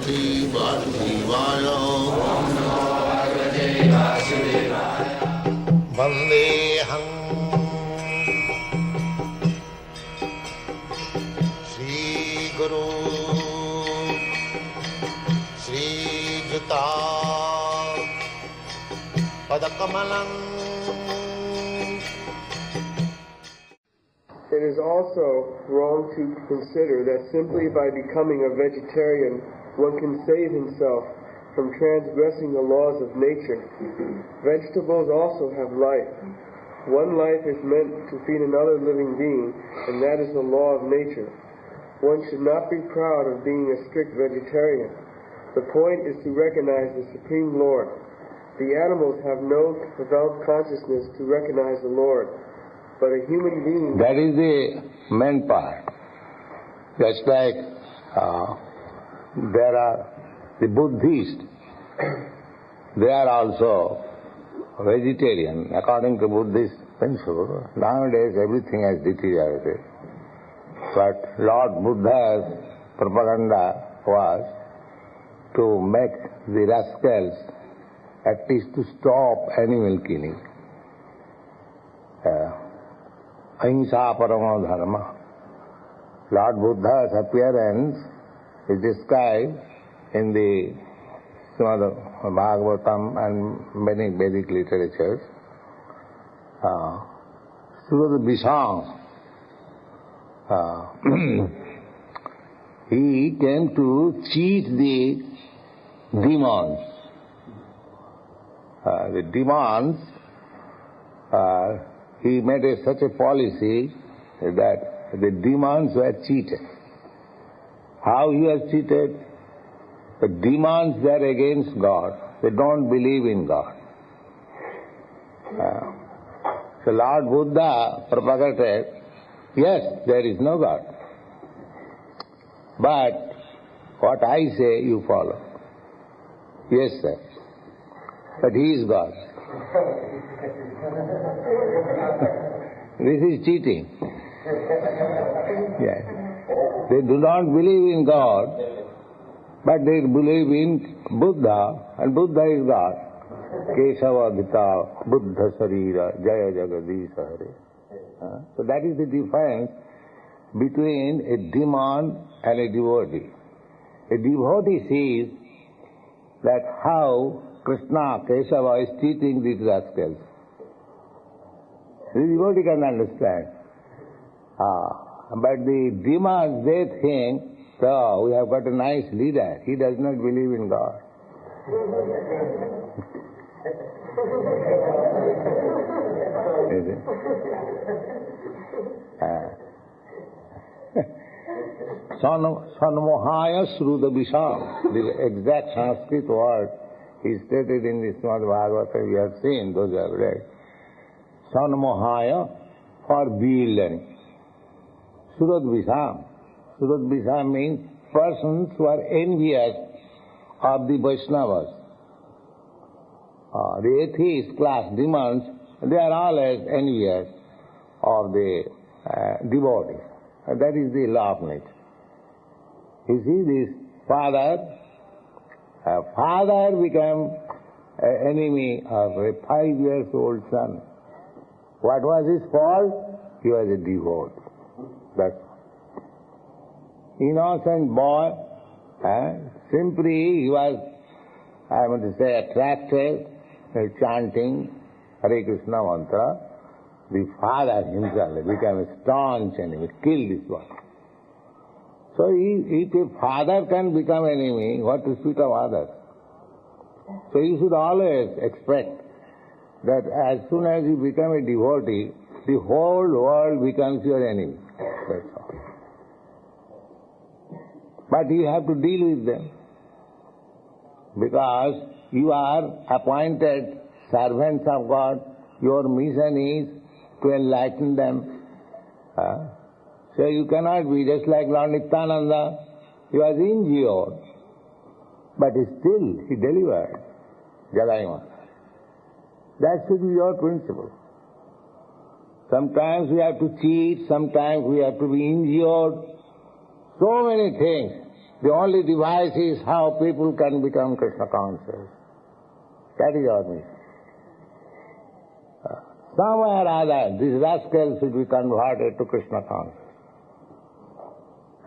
Parvati Vasudevaya. Vandeham Shri Guru Shri Juta Padakamalam. It is also wrong to consider that simply by becoming a vegetarian one can save himself from transgressing the laws of nature. Vegetables also have life. One life is meant to feed another living being, and that is the law of nature. One should not be proud of being a strict vegetarian. The point is to recognize the Supreme Lord. The animals have no developed consciousness to recognize the Lord. But a human being... That is the main part. Just like there are the Buddhists, they are also vegetarian according to Buddhist principle. Nowadays everything has deteriorated. But Lord Buddha's propaganda was to make the rascals at least to stop animal killing. Ahimsa paramo dharma. Lord Buddha's appearance is described in the Srimad Bhagavatam and many Vedic literatures. Surya Visham, he came to cheat the demons. The demons, he made such a policy that the demons were cheated. How he was cheated? The demons were against God. They don't believe in God. So Lord Buddha propagated, yes, there is no God. But what I say, you follow. Yes, sir. But he is God. This is cheating. Yes. They do not believe in God, but they believe in Buddha, and Buddha is God. Kesavadhita Buddha Sarira Jaya Jagadisha Hare. So that is the difference between a demon and a devotee. A devotee sees that how Krishna, Kesava is cheating these rascals. The devotee can understand. But the demons, they think, oh, we have got a nice leader. He does not believe in God. Is it? Sanmohaya Sruda Visham. The exact Sanskrit word is stated in the Srimad Bhagavatam. We have seen, those who have read. Sanmohaya, for bewildering. Surad Visham. Surad Visham means persons who are envious of the Vaishnavas. The atheist class, demons, they are always envious of the devotees. That is the law of nature. You see, this father became an enemy of a 5-year-old son. What was his fault? He was a devotee. That's innocent boy. Simply he was, I want to say, attracted, chanting Hare Krishna mantra. The father himself became a staunch enemy, killed this boy. So if a father can become enemy, what to speak of others? So you should always expect that as soon as you become a devotee, the whole world becomes your enemy. That's all. But you have to deal with them, because you are appointed servants of God. Your mission is to enlighten them. So you cannot be just like Lord Nityananda. He was injured, but still he delivered Jadaima. That should be your principle. Sometimes we have to cheat, sometimes we have to be injured. So many things. The only device is how people can become Krishna conscious. That is our mission. Somewhere or other, these rascals should be converted to Krishna conscious.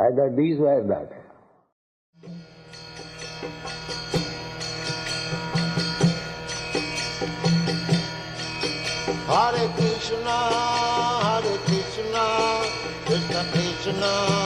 Either this way or that. Hare Krishna, Krishna Krishna